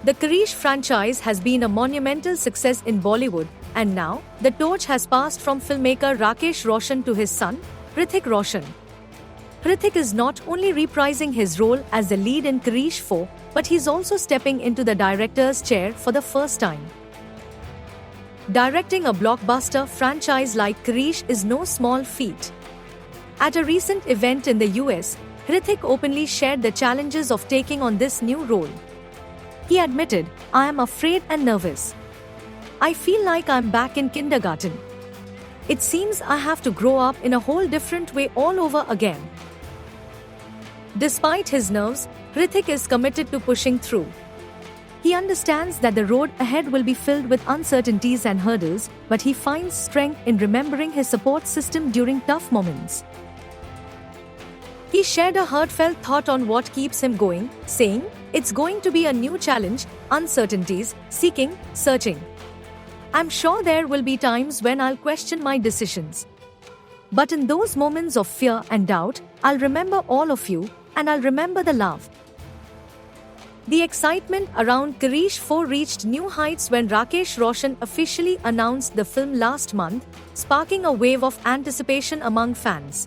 The Karish franchise has been a monumental success in Bollywood, and now, the torch has passed from filmmaker Rakesh Roshan to his son, Hrithik Roshan. Hrithik is not only reprising his role as the lead in Karish 4, but he's also stepping into the director's chair for the first time. Directing a blockbuster franchise like Karish is no small feat. At a recent event in the US, Hrithik openly shared the challenges of taking on this new role. He admitted, "I am afraid and nervous. I feel like I'm back in kindergarten. It seems I have to grow up in a whole different way all over again." Despite his nerves, Hrithik is committed to pushing through. He understands that the road ahead will be filled with uncertainties and hurdles, but he finds strength in remembering his support system during tough moments. He shared a heartfelt thought on what keeps him going, saying, "It's going to be a new challenge, uncertainties, seeking, searching. I'm sure there will be times when I'll question my decisions. But in those moments of fear and doubt, I'll remember all of you, and I'll remember the love." The excitement around Karish 4 reached new heights when Rakesh Roshan officially announced the film last month, sparking a wave of anticipation among fans.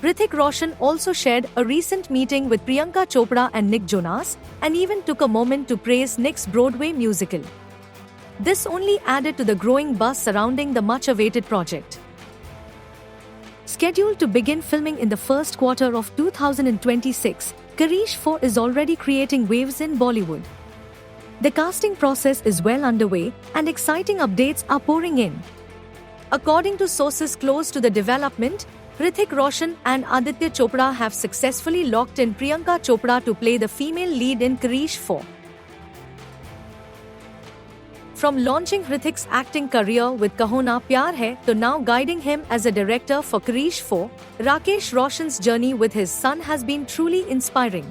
Hrithik Roshan also shared a recent meeting with Priyanka Chopra and Nick Jonas, and even took a moment to praise Nick's Broadway musical. This only added to the growing buzz surrounding the much-awaited project. Scheduled to begin filming in the first quarter of 2026, Karish 4 is already creating waves in Bollywood. The casting process is well underway, and exciting updates are pouring in. According to sources close to the development, Hrithik Roshan and Aditya Chopra have successfully locked in Priyanka Chopra to play the female lead in Karish 4. From launching Hrithik's acting career with Kaho Na Pyar Hai to now guiding him as a director for Karish 4, Rakesh Roshan's journey with his son has been truly inspiring.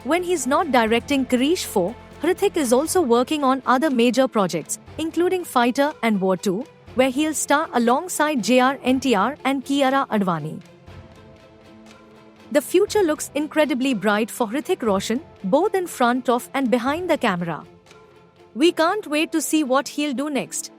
When he's not directing Karish 4, Hrithik is also working on other major projects, including Fighter and War 2, where he'll star alongside JR NTR and Kiara Advani. The future looks incredibly bright for Hrithik Roshan, both in front of and behind the camera. We can't wait to see what he'll do next.